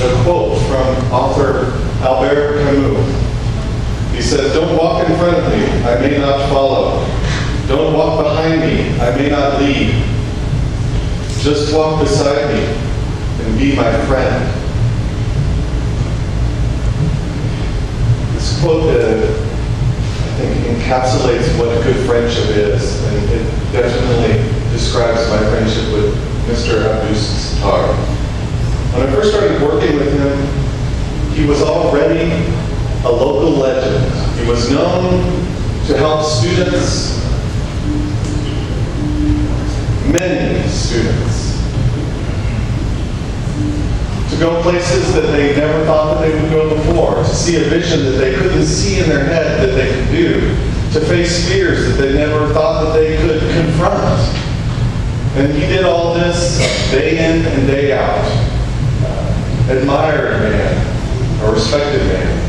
a quote from author Albert Camus. He said, "Don't walk in front of me, I may not follow. Don't walk behind me, I may not lead. Just walk beside me and be my friend." This quote, I think, encapsulates what good friendship is, and it definitely describes my friendship with Mr. Abdus Sattar. When I first started working with him, he was already a local legend. He was known to help students, many students, to go places that they never thought that they would go before, to see a vision that they couldn't see in their head that they could do, to face fears that they never thought that they could confront. And he did all this day in and day out. Admired man, a respected man.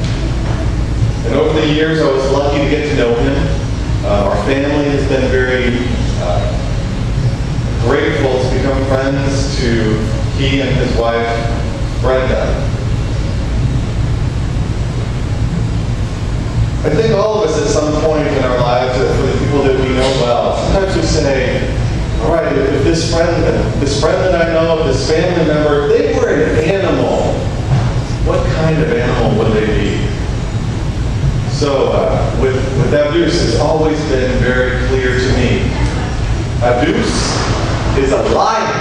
And over the years, I was lucky to get to know him. Our family has been very grateful to become friends to he and his wife, Brenda. I think all of us at some point in our lives, for the people that we know well, sometimes we say, all right, if this friend that I know, this family member, if they were an animal, what kind of animal would they be? So with Abdus, it's always been very clear to me. Abdus is a lion.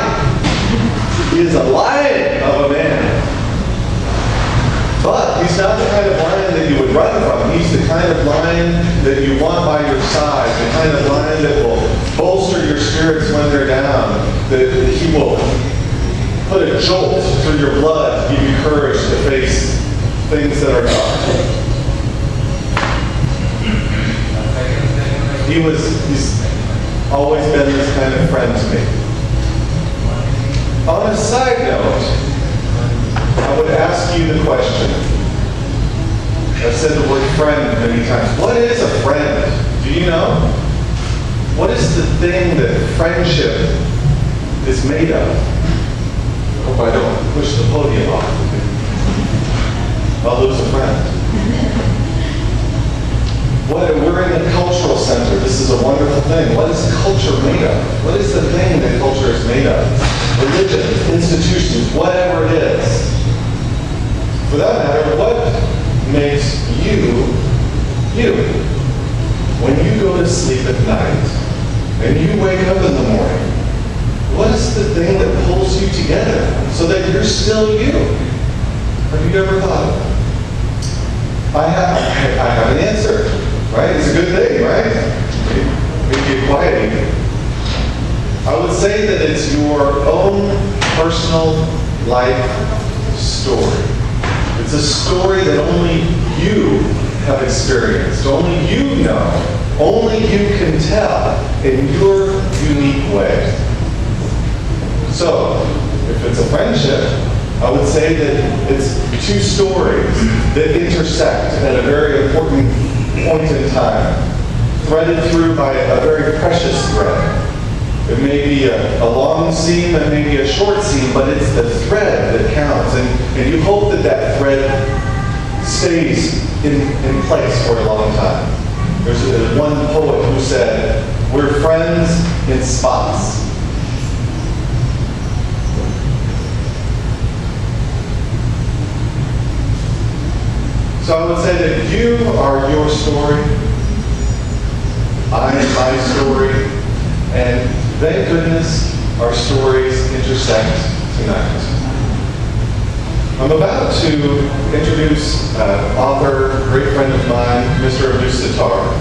He is a lion of a man. But he's not the kind of lion that you would run from. He's the kind of lion that you want by your side, the kind of lion that will bolster your spirits when they're down, that he will put a jolt through your blood to give you courage to face things that are dark. He's always been this kind of friend to me. On a side note, I would ask you the question. I've said the word friend many times. What is a friend? Do you know? What is the thing that friendship is made of? I hope I don't push the podium off. I'll lose a friend. We're in the cultural center. This is a wonderful thing. What is culture made of? What is the thing that culture is made of? Religion, institutions, whatever it is. For that matter, what makes you, you? When you go to sleep at night and you wake up in the morning, what is the thing that pulls you together so that you're still you? Have you ever thought of that? I have an answer, right? It's a good thing, right? Maybe quieting. I would say that it's your own personal life story. It's a story that only you have experienced, only you know, only you can tell in your unique way. So, if it's a friendship, I would say that it's two stories that intersect at a very important point in time, threaded through by a very precious thread. It may be a long seam, it may be a short seam, but it's the thread that counts. And you hope that that thread stays in place for a long time. There's one poet who said, "We're friends in spots." So I would say that you are your story, I am my story, and thank goodness our stories intersect tonight. I'm about to introduce author, great friend of mine, Mr. Abdus Sattar.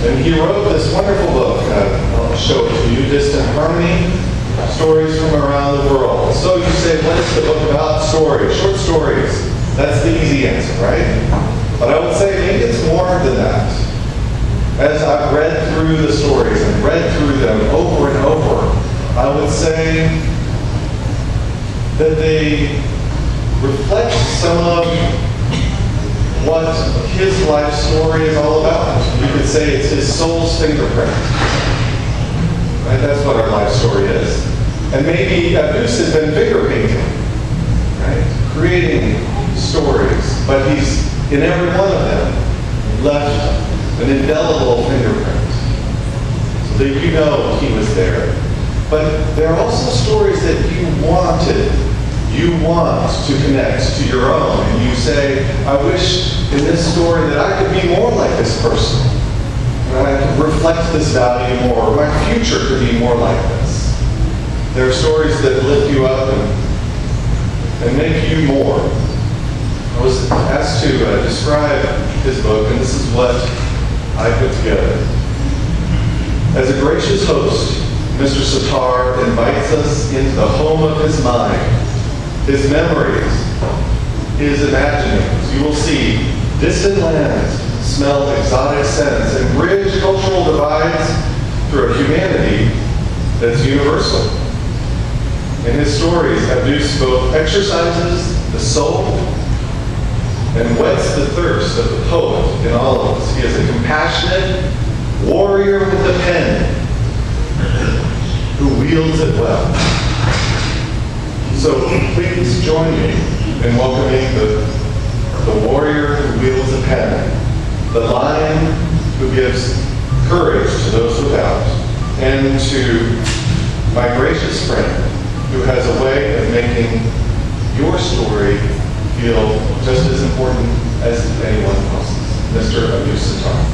And he wrote this wonderful book, I'll show it to you, Distant Harmony, Stories from Around the World. So you say, what is the book about? Stories, short stories. That's the easy answer, right? But I would say maybe it's more than that. As I've read through the stories and read through them over and over, I would say that they reflect some of what his life story is all about. You could say it's his soul's fingerprint. Right? That's what our life story is. And maybe Abdus has been finger painting. creating stories, but he's, in every one of them, left an indelible fingerprint so that you know he was there. But there are also stories that you want to connect to your own, and you say, I wish in this story that I could be more like this person, and I could reflect this value more, or my future could be more like this. There are stories that lift you up and make you more. I was asked to describe his book, and this is what I put together. As a gracious host, Mr. Sattar invites us into the home of his mind, his memories, his imaginings. You will see distant lands, smell exotic scents, and bridge cultural divides through a humanity that's universal. In his stories, Abdus both exercises the soul and whets the thirst of the poet in all of us. He is a compassionate warrior with a pen who wields it well. So please join me in welcoming the warrior who wields a pen, the lion who gives courage to those without, and to my gracious friend who has a way of making your story feel just as important as anyone else's, Mr. Abdus Sattar.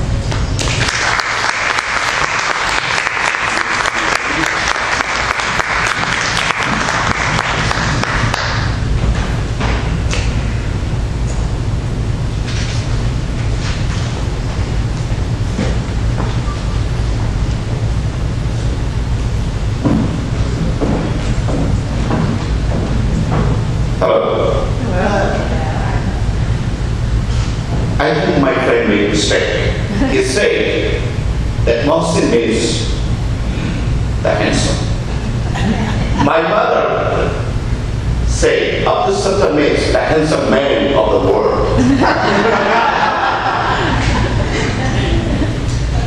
I think my friend made a mistake. He said that Mohsin is the handsome. My mother said Abdus Sattar is the handsome man of the world.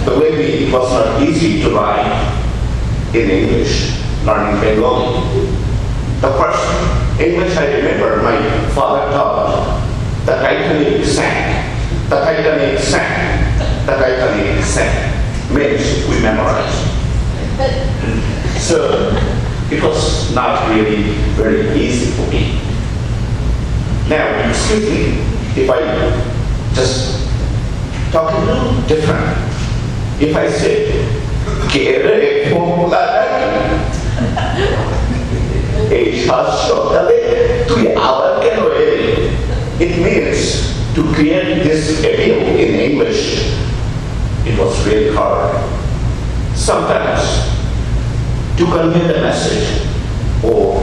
But maybe it was not easy to write in English, learning Bengali. The first English I remember, my father taught the Titanic sank. The Titanic sank. The Titanic sank. Means we memorized. So it was not really very easy for me. Now, excuse me if I just talk a little different. If I say, "Kere formula," it means to create this appeal in English. It was really hard. Sometimes to convey the message or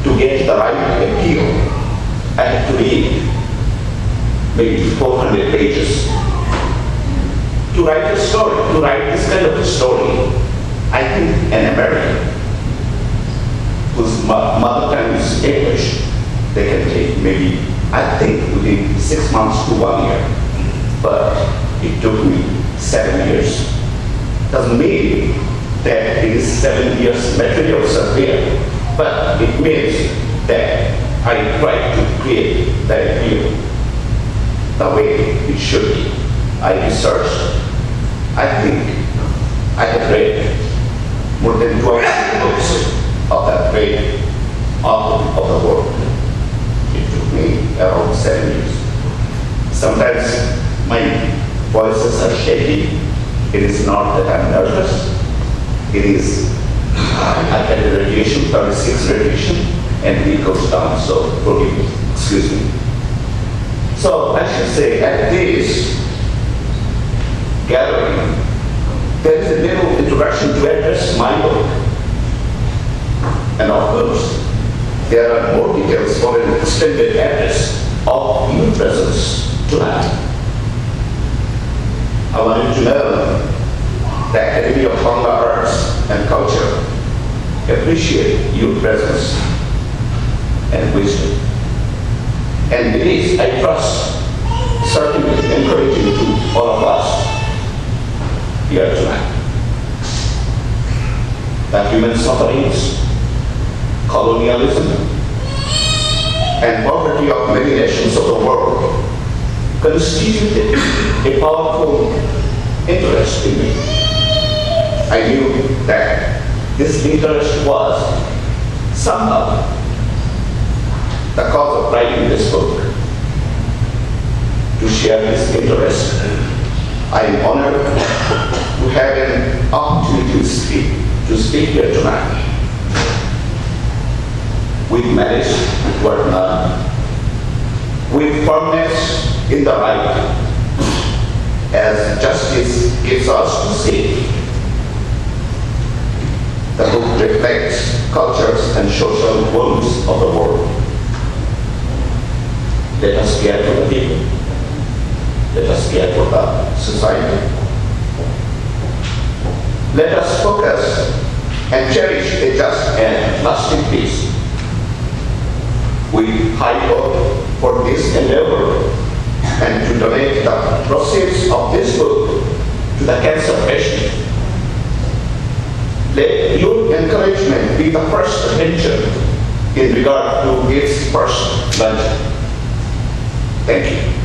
to get the right appeal, I had to read maybe 400 pages. To write a story, to write this kind of a story, I think an American whose mother tongue is English, they can take maybe, I think, within 6 months to 1 year. But it took me 7 years. Doesn't mean that these 7 years materials are there, but it means that I tried to create that view the way it should be. I researched. I think I have read more than 12 books of that great author of the world. It took me around 7 years. Sometimes my voices are shaky. It is not that I'm nervous. It is, I had a radiation, 36 radiation, and it goes down, so forgive me, excuse me. So I should say at this gathering, there is a little introduction to address my book. And of course, there are more details for an extended address of your presence tonight. I want you to know the Academy of Bangla Arts and Culture appreciate your presence and wisdom. And it is, I trust, certainly encouraging to all of us here tonight. The human sufferings, colonialism, and poverty of many nations of the world constituted a powerful interest in me. I knew that this interest was somehow the cause of writing this book. To share this interest, I am honored to have an opportunity to speak here tonight. With merit toward none, with firmness in the right, as justice gives us to see. The book reflects cultures and social wounds of the world. Let us care for the people. Let us care for the society. Let us focus and cherish a just and lasting peace. We high hope for this endeavor and to donate the proceeds of this book to the cancer patient. Let your encouragement be the first attention in regard to its first luncheon. Thank you.